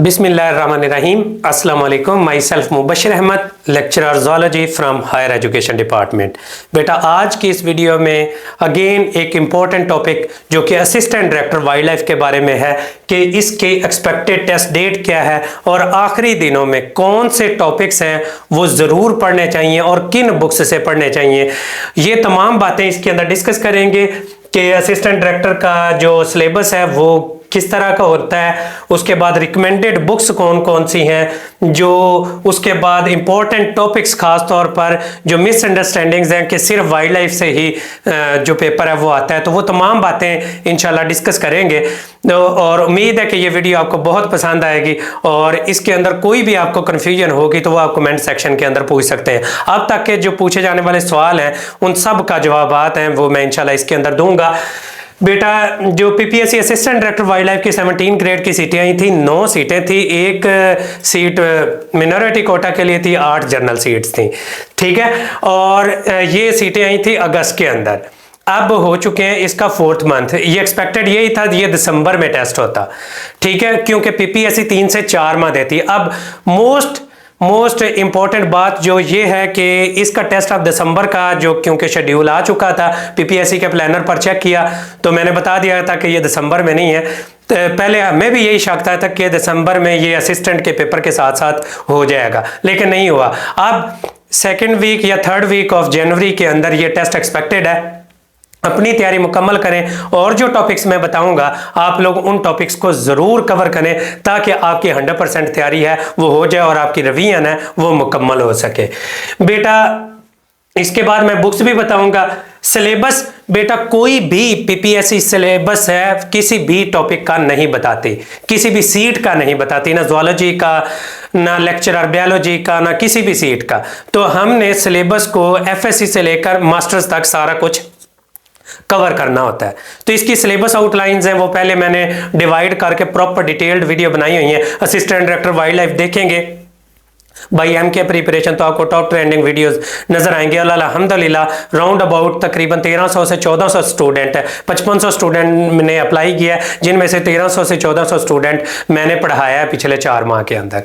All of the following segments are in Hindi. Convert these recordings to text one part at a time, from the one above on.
बिस्मिल्लाहिर्रहमानिर्रहीम। अस्सलाम वालेकुम। My self Mubashir Ahmad, lecturer zoology from higher education department. बेटा आज की इस वीडियो में अगेन एक इम्पॉर्टेंट टॉपिक जो कि असिस्टेंट डायरेक्टर वाइल्ड लाइफ के बारे में है कि इसके एक्सपेक्टेड टेस्ट डेट क्या है और आखिरी दिनों में कौन से टॉपिक्स हैं वो ज़रूर पढ़ने चाहिए और किन बुक्स से पढ़ने चाहिए। ये तमाम बातें इसके अंदर डिस्कस करेंगे कि असिस्टेंट डायरेक्टर का जो सिलेबस है वो किस तरह का होता है, उसके बाद रिकमेंडेड बुक्स कौन कौन सी हैं, जो उसके बाद इंपॉर्टेंट टॉपिक्स खास तौर पर जो मिसअंडरस्टैंडिंग्स हैं कि सिर्फ वाइल्ड लाइफ से ही जो पेपर है वो आता है, तो वो तमाम बातें इंशाल्लाह डिस्कस करेंगे। और उम्मीद है कि ये वीडियो आपको बहुत पसंद आएगी और इसके अंदर कोई भी आपको कन्फ्यूजन होगी तो वो आप कमेंट सेक्शन के अंदर पूछ सकते हैं। अब तक के जो पूछे जाने वाले सवाल हैं उन सब का जवाबात हैं वो मैं इंशाल्लाह इसके अंदर दूंगा। बेटा जो PPSC assistant director wild life की 17 ग्रेड की सीटें आई थी, 9 सीटें थी, एक सीट मिनॉरिटी कोटा के लिए थी, 8 जनरल सीट्स थी, ठीक है। और ये सीटें आई थी अगस्त के अंदर, अब हो चुके हैं इसका 4th मंथ। ये एक्सपेक्टेड यही था ये दिसंबर में टेस्ट होता, ठीक है, क्योंकि पीपीएससी 3 से 4 माह देती। अब मोस्ट इंपॉर्टेंट बात जो ये है कि इसका टेस्ट अब दिसंबर का जो क्योंकि शेड्यूल आ चुका था, पीपीएससी के प्लानर पर चेक किया तो मैंने बता दिया था कि ये दिसंबर में नहीं है। तो पहले हमें भी यही शक था कि दिसंबर में ये असिस्टेंट के पेपर के साथ साथ हो जाएगा, लेकिन नहीं हुआ। अब 2nd वीक या 3rd वीक ऑफ जनवरी के अंदर ये टेस्ट एक्सपेक्टेड है। अपनी तैयारी मुकम्मल करें और जो टॉपिक्स मैं बताऊंगा आप लोग उन टॉपिक्स को ज़रूर कवर करें ताकि आपकी 100% तैयारी है वो हो जाए और आपकी रिवीजन है वो मुकम्मल हो सके। बेटा इसके बाद मैं बुक्स भी बताऊंगा। सिलेबस बेटा कोई भी पीपीएससी सिलेबस है किसी भी टॉपिक का नहीं बताती, किसी भी सीट का नहीं बताती, ना ज़ूलॉजी का, ना लेक्चरर बायोलॉजी का, ना किसी भी सीट का। तो हमने सिलेबस को एफएससी से लेकर मास्टर्स तक सारा कुछ कवर करना होता है। तो इसकी सिलेबस आउटलाइंस हैं वो पहले मैंने डिवाइड करके प्रॉपर डिटेल्ड वीडियो बनाई हुई है। असिस्टेंट डायरेक्टर वाइल्ड लाइफ देखेंगे बाई एम के प्रिपरेशन तो आपको टॉप ट्रेंडिंग वीडियोस नजर आएंगे। अल्हम्दुलिल्लाह राउंड अबाउट तकरीबन 1300 से 1400 स्टूडेंट है, 5500 स्टूडेंट ने अप्लाई किया है, जिनमें से 1300 से 1400 स्टूडेंट मैंने पढ़ाया है पिछले 4 माह के अंदर।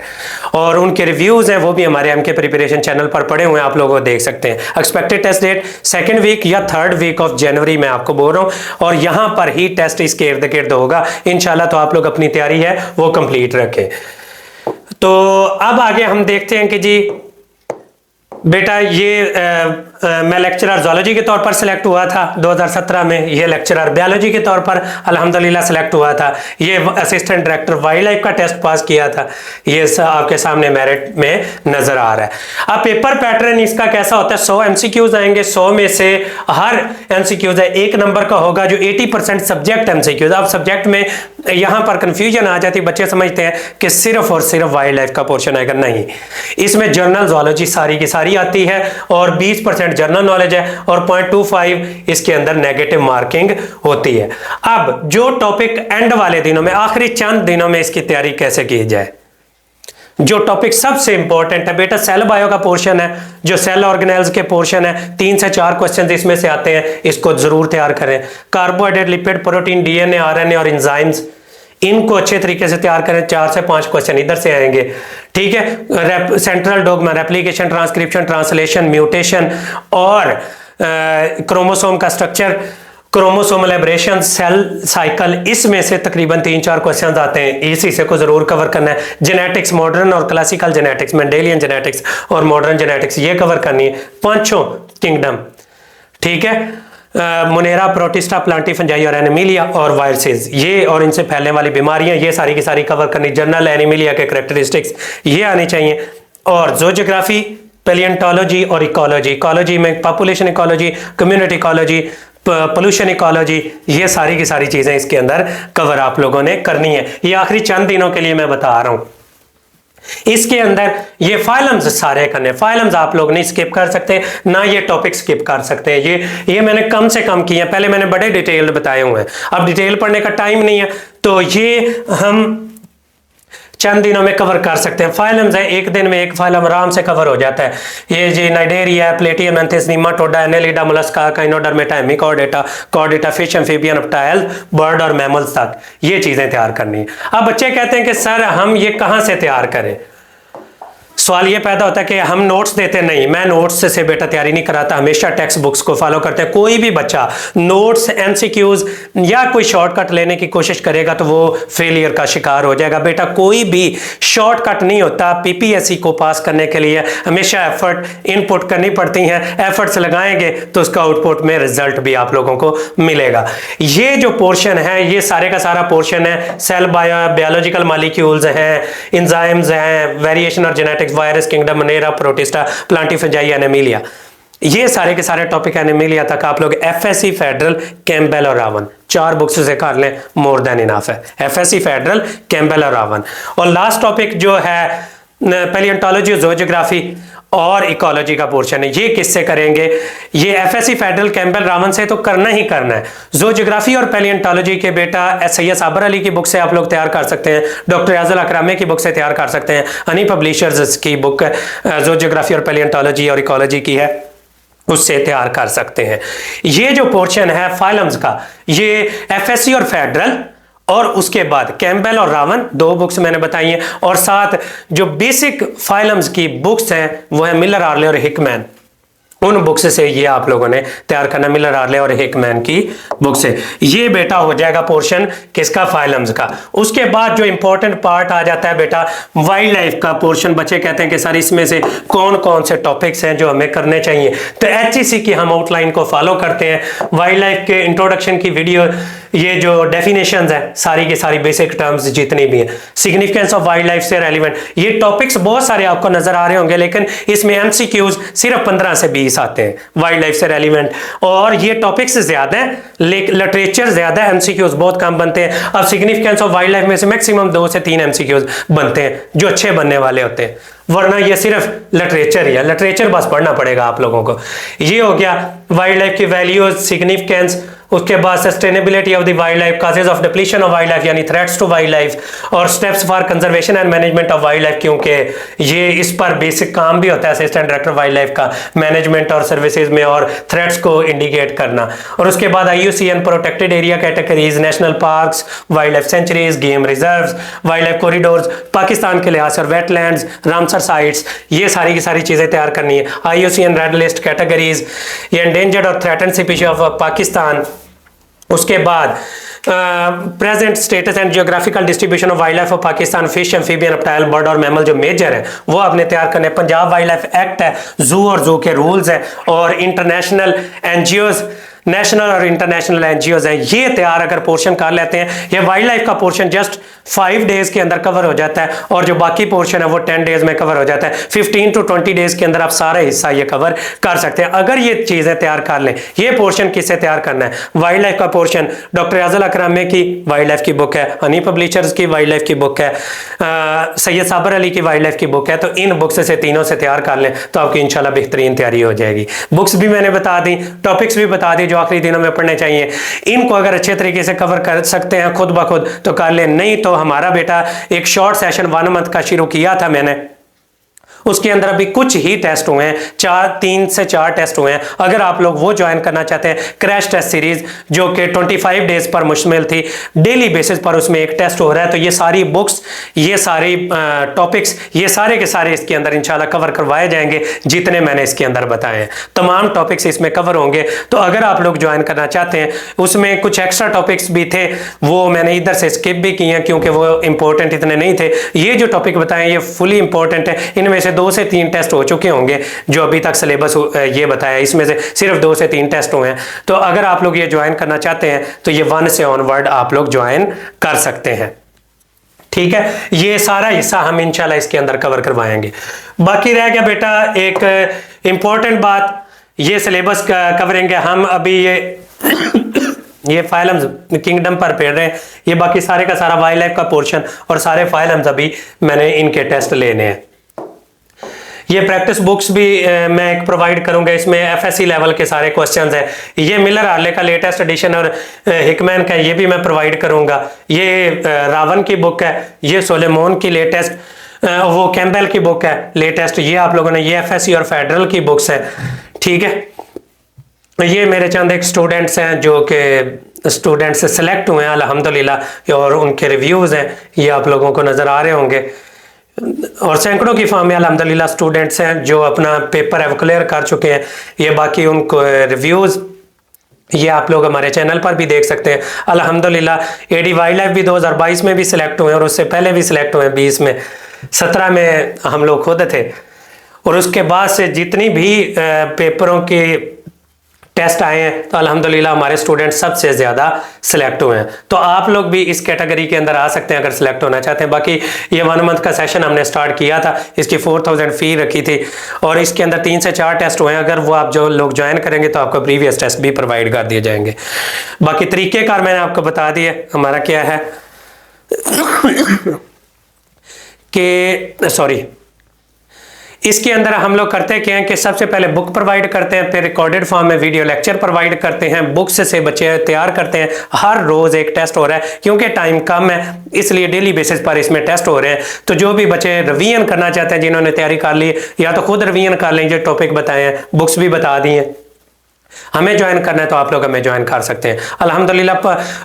और उनके रिव्यूज हैं वो भी हमारे एम के प्रिपरेशन चैनल पर पड़े हुए हैं, आप लोग वो देख सकते हैं। Expected test date 2nd week या 3rd वीक ऑफ जनवरी में आपको बोल रहा हूँ, और यहाँ पर ही टेस्ट इसके इर्द गिर्द होगा इंशाल्लाह। तो आप लोग अपनी तैयारी है वो कंप्लीट रखें। तो अब आगे हम देखते हैं कि जी बेटा ये मैं लेक्चरर ज़ूलॉजी के तौर पर सिलेक्ट हुआ था 2017 में, ये लेक्चरर बायोलॉजी के तौर पर अल्हम्दुलिल्लाह सिलेक्ट हुआ था, ये असिस्टेंट डायरेक्टर वाइल्ड लाइफ का टेस्ट पास किया था, ये आपके सामने मेरिट में नज़र आ रहा है। अब पेपर पैटर्न इसका कैसा होता है, 100 MCQs आएंगे, 100 में से हर MCQs है 1 नंबर का होगा, जो 80% सब्जेक्ट MCQs। अब सब्जेक्ट में यहाँ पर कंफ्यूजन आ जाती, बच्चे समझते हैं कि सिर्फ और सिर्फ वाइल्ड लाइफ का पोर्शन आएगा, नहीं, इसमें जनरल ज़ूलॉजी सारी की सारी आती है और 20% जनरल नॉलेज है और 0.25 इसके अंदर नेगेटिव मार्किंग होती है। अब जो टॉपिक एंड वाले दिनों में, आखिरी चंद दिनों में इसकी तैयारी कैसे की जाए, जो टॉपिक सबसे इंपॉर्टेंट है बेटा सेल बायो का पोर्शन है, जो सेल ऑर्गेनेल्स के पोर्शन है, 3 से 4 क्वेश्चन इसमें से आते हैं, इसको जरूर तैयार करें। Carbohydrate, lipid, protein, DNA, RNA और एंजाइम्स, इनको अच्छे तरीके से तैयार करें। 4 से 5 क्वेश्चन इधर से आएंगे, ठीक है। Central dogma, replication, transcription, translation, mutation और क्रोमोसोम का structure, chromosomal aberration, cell cycle, इसमें से तकरीबन 3-4 क्वेश्चन आते हैं, इस हिस्से को जरूर कवर करना है। जेनेटिक्स, मॉडर्न और क्लासिकल जेनेटिक्स, मेंडेलियन जेनेटिक्स और मॉडर्न जेनेटिक्स, ये कवर करनी है। 5 किंगडम, ठीक है, मुनेरा, प्रोटिस्टा, प्लांटीफंजाई और एनिमिलिया और वायरसेस, ये और इनसे फैलने वाली बीमारियां, ये सारी की सारी कवर करनी। जनरल एनिमिलिया के करैक्टरिस्टिक्स ये आनी चाहिए। और ज़ूजोग्राफी, पैलियोंटोलॉजी और इकोलॉजी, इकोलॉजी में population ecology, community ecology, pollution ecology, ये सारी की सारी चीज़ें इसके अंदर कवर आप लोगों ने करनी है। ये आखिरी चंद दिनों के लिए मैं बता रहा हूँ। इसके अंदर ये फाइलम्स सारे करने, फाइलम्स आप लोग नहीं स्किप कर सकते, ना ये टॉपिक स्किप कर सकते हैं। ये मैंने कम से कम किए हैं, पहले मैंने बड़े डिटेल बताए हुए हैं, अब डिटेल पढ़ने का टाइम नहीं है, तो ये हम चंद दिनों में कवर कर सकते हैं। फाइलम्स है, एक दिन में एक फाइलम आराम से कवर हो जाता है। ये जी Cnidaria, Platyhelminthes, Nematoda, Annelida, Mollusca, Echinodermata, Hemichordata, Chordata, fish, amphibian, reptile, bird और मैमल्स तक ये चीजें तैयार करनी है। अब बच्चे कहते हैं कि सर हम ये कहां से तैयार करें? सवाल ये पैदा होता है कि हम नोट्स देते नहीं। मैं नोट्स से बेटा तैयारी नहीं कराता, हमेशा टेक्स्ट बुक्स को फॉलो करते हैं। कोई भी बच्चा नोट्स, एमसीक्यूज या कोई शॉर्टकट लेने की कोशिश करेगा तो वो फेलियर का शिकार हो जाएगा। बेटा कोई भी शॉर्टकट नहीं होता। पीपीएससी को पास करने के लिए हमेशा एफर्ट इनपुट करनी पड़ती हैं। एफर्ट्स लगाएंगे तो उसका आउटपुट में रिजल्ट भी आप लोगों को मिलेगा। ये जो पोर्शन है, ये सारे का सारा पोर्शन है। सेल बायोलॉजिकल मॉलिक्यूल्स हैं, एंजाइम्स हैं, वेरिएशन और genetics, virus kingdom, Monera, Protista, Plantae Fungi, Animalia, ये सारे के सारे टॉपिक एनेमिलिया तक आप लोग एफएससी फेडरल, कैम्पबेल और रावन 4 बुक्स से कर लें, मोर देन इनफ है। एफएससी फेडरल, कैम्पबेल और रावन। और लास्ट टॉपिक जो है पैलियोंटोलॉजी, ज़ूओलॉजी और इकोलॉजी का पोर्शन है। ये किससे करेंगे? ये एफएससी फेडरल, कैम्पबेल, रावन से तो करना ही करना है। ज़ूओलॉजी और पैलियोंटोलॉजी के बेटा सैयद साबर अली की बुक से आप लोग तैयार कर सकते हैं, डॉक्टर याज़ुल अकरामी की बुक से तैयार कर सकते हैं, हनी पब्लिशर्स की बुक ज़ूओलॉजी और पैलियोंटोलॉजी और इकोलॉजी की है, उससे तैयार कर सकते हैं। ये जो पोर्शन है फाइलम्स का, ये एफएससी और फेडरल और उसके बाद कैम्पबेल और रावन 2 बुक्स मैंने बताई हैं, और साथ जो बेसिक फाइलम्स की बुक्स हैं वो है मिलर, आर्ले और हिकमैन। उन बुक्स से ये आप लोगों ने तैयार करना, मिलर, आर्ले और हिकमैन की बुक से। ये बेटा हो जाएगा पोर्शन किसका? फाइलम्स का। उसके बाद जो इंपॉर्टेंट पार्ट आ जाता है बेटा वाइल्ड लाइफ का पोर्शन। बच्चे कहते हैं कि सर इसमें से कौन कौन से टॉपिक्स हैं जो हमें करने चाहिए? तो एचईसी की हम आउटलाइन को फॉलो करते हैं। वाइल्ड लाइफ के इंट्रोडक्शन की वीडियो, ये जो डेफिनेशंस हैं सारी की सारी बेसिक टर्म्स जितनी भी हैं, सिग्निफिकेंस ऑफ वाइल्ड लाइफ से रेलिवेंट, ये टॉपिक्स बहुत सारे आपको नजर आ रहे होंगे, लेकिन इसमें एमसीक्यूज सिर्फ 15 से 20 आते हैं वाइल्ड लाइफ से रेलिवेंट। और ये टॉपिक्स ज्यादा है, लिटरेचर ज्यादा है, एमसीक्यूज बहुत कम बनते हैं। अब सिग्निफिकेंस ऑफ वाइल्ड लाइफ में से मैक्सिमम 2 से 3 एमसीक्यूज बनते हैं जो अच्छे बनने वाले होते हैं, वरना ये सिर्फ लिटरेचर ही है। लिटरेचर बस पढ़ना पड़ेगा आप लोगों को। ये हो गया वाइल्ड लाइफ की वैल्यूज, सिग्निफिकेंस। उसके बाद sustainability of the wild life, causes of depletion of wild life यानी थ्रेट्स टू वाइल्ड लाइफ, और steps for conservation and management of wild life, क्योंकि ये इस पर बेसिक काम भी होता है असिस्टेंट डायरेक्टर वाइल्ड लाइफ का, मैनेजमेंट और सर्विसेज में और थ्रेट्स को इंडिकेट करना। और उसके बाद IUCN protected area categories, national parks, wild life sanctuaries, game reserves, wild life corridors, Pakistan के लिहाज से वेटलैंड्स, रामसर साइट्स, ये सारी की सारी चीजें तैयार करनी है। IUCN रेड लिस्ट कैटेगरीज, ये एंडेंजर्ड और थ्रेटन्ड स्पीशीज ऑफ पाकिस्तान। उसके बाद present status and geographical distribution of wild life of Pakistan, fish, amphibian, reptile, bird और मैमल जो मेजर है वो आपने तैयार करने। पंजाब वाइल्ड लाइफ एक्ट है, जू और जू के रूल्स हैं, और इंटरनेशनल एनजीओज, नेशनल और इंटरनेशनल एनजीओज हैं, ये तैयार अगर पोर्शन कर लेते हैं, ये वाइल्ड लाइफ का पोर्शन जस्ट 5 डेज के अंदर कवर हो जाता है, और जो बाकी पोर्शन है वो 10 डेज में कवर हो जाता है। 15 to 20 डेज के अंदर आप सारा हिस्सा ये कवर कर सकते हैं अगर ये चीजें तैयार कर लें। ये पोर्शन किससे तैयार करना है? वाइल्ड लाइफ का पोर्शन डॉक्टर याज़ुल अकरामी की वाइल्ड लाइफ की बुक है, हनी पब्लिशर्स की वाइल्ड लाइफ की बुक है, सैयद साबर अली की वाइल्ड लाइफ की बुक है। तो इन बुक्स से तीनों से तैयार कर लें तो आपकी इंशाल्लाह बेहतरीन तैयारी हो जाएगी। बुक्स भी मैंने बता दी, टॉपिक्स भी बता दी जो आखिरी दिनों में पढ़ने चाहिए। इनको अगर अच्छे तरीके से कवर कर सकते हैं खुद ब खुद तो कर लें, नहीं तो हमारा बेटा एक शॉर्ट सेशन 1 मंथ का शुरू किया था मैंने, उसके अंदर अभी कुछ ही टेस्ट हुए हैं, 3 से 4 टेस्ट हुए हैं। अगर आप लोग वो ज्वाइन करना चाहते हैं, क्रैश टेस्ट सीरीज जो कि 25 डेज पर मुश्तमिल थी, डेली बेसिस पर उसमें एक टेस्ट हो रहा है, तो ये सारी बुक्स, ये सारी टॉपिक्स, ये सारे के सारे इसके अंदर इंशाल्लाह कवर करवाए जाएंगे जितने मैंने इसके अंदर बताए हैं। तमाम टॉपिक्स इसमें कवर होंगे। तो अगर आप लोग ज्वाइन करना चाहते हैं, उसमें कुछ एक्स्ट्रा टॉपिक्स भी थे, वो मैंने इधर से स्किप भी किए हैं क्योंकि वो इंपॉर्टेंट इतने नहीं थे। ये जो टॉपिक बताए ये फुली इंपॉर्टेंट है। इनमें से 2 से 3 टेस्ट हो चुके होंगे जो अभी तक सिलेबस ये बताया, इसमें से सिर्फ 2 से 3 टेस्ट हुए हैं। तो अगर आप लोग ये ज्वाइन करना चाहते हैं तो ये 1 से ऑनवर्ड आप लोग ज्वाइन कर सकते हैं। ठीक है, ये सारा हिस्सा हम इंशाल्लाह इसके अंदर कवर करवाएंगे। बाकी रह गया बेटा एक इंपॉर्टेंट बात, ये सिलेबस कवरिंग है। हम अभी ये फाइलम्स किंगडम पर पढ़ रहे हैं, ये बाकी सारे का सारा वाइल्ड लाइफ का पोर्शन और सारे फाइलम्स अभी मैंने इनके टेस्ट लेने हैं। ये प्रैक्टिस बुक्स भी मैं एक प्रोवाइड करूंगा, इसमें एफएससी लेवल के सारे क्वेश्चंस हैं। ये मिलर हार्ले का लेटेस्ट एडिशन और हिकमैन का ये भी मैं प्रोवाइड करूंगा। ये रावन की बुक है, ये सोलेमोन की लेटेस्ट, वो कैम्पबेल की बुक है लेटेस्ट, ये आप लोगों ने, ये एफएससी और फेडरल की बुक्स है, ठीक है। ये मेरे चंद एक स्टूडेंट्स हैं जो कि स्टूडेंट्स से सिलेक्ट हुए हैं अल्हम्दुलिल्लाह, और उनके रिव्यूज़ हैं, ये आप लोगों को नज़र आ रहे होंगे। और सैकड़ों की फॉर्म में अल्हम्दुलिल्लाह स्टूडेंट्स हैं जो अपना पेपर है वो क्लियर कर चुके हैं। ये बाकी उनको रिव्यूज़ ये आप लोग हमारे चैनल पर भी देख सकते हैं। अल्हम्दुलिल्लाह एडी वाइल्ड लाइफ भी 2022 में भी सिलेक्ट हुए हैं, और उससे पहले भी सिलेक्ट हुए हैं 20 में, 17 में हम लोग खुद थे। और उसके बाद से जितनी भी पेपरों के टेस्ट आए हैं तो अल्हम्दुलिल्लाह हमारे स्टूडेंट सबसे ज़्यादा सिलेक्ट हुए हैं। तो आप लोग भी इस कैटेगरी के अंदर आ सकते हैं अगर सिलेक्ट होना चाहते हैं। बाकी ये 1 मंथ का सेशन हमने स्टार्ट किया था, इसकी 4000 फ़ी रखी थी, और इसके अंदर 3 से 4 टेस्ट हुए हैं। अगर वो आप जो लोग ज्वाइन करेंगे तो आपको प्रीवियस टेस्ट भी प्रोवाइड कर दिए जाएंगे। बाकी तरीक़ेकार मैंने आपको बता दिए हमारा क्या है कि सॉरी, इसके अंदर हम लोग करते क्या हैं कि सबसे पहले बुक प्रोवाइड करते हैं, फिर रिकॉर्डेड फॉर्म में वीडियो लेक्चर प्रोवाइड करते हैं, बुक्स से बच्चे तैयार करते हैं। हर रोज़ एक टेस्ट हो रहा है, क्योंकि टाइम कम है इसलिए डेली बेसिस पर इसमें टेस्ट हो रहे हैं। तो जो भी बच्चे रिवीजन करना चाहते हैं, जिन्होंने तैयारी कर ली, या तो खुद रिवीजन कर लें, जो टॉपिक बताए हैं, बुक्स भी बता दी हैं। हमें ज्वाइन करना है तो आप लोग हमें ज्वाइन कर सकते हैं। अल्हम्दुलिल्लाह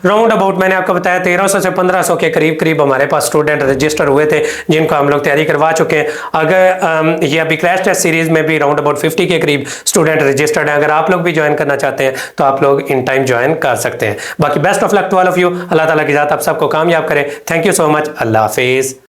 राउंड अबाउट मैंने आपको बताया 1300 से 1500 के करीब हमारे पास स्टूडेंट रजिस्टर हुए थे, जिनको हम लोग तैयारी करवा चुके हैं। अगर ये अभी क्रैश टेस्ट सीरीज में भी राउंड अबाउट 50 के करीब स्टूडेंट रजिस्टर्ड हैं। अगर आप लोग भी ज्वाइन करना चाहते हैं तो आप लोग इन टाइम ज्वाइन कर सकते हैं। बाकी best of luck to all of you. अल्लाह ताला की ज़ात आप सबको कामयाब करें। Thank you so much. अल्लाह हाफिज़।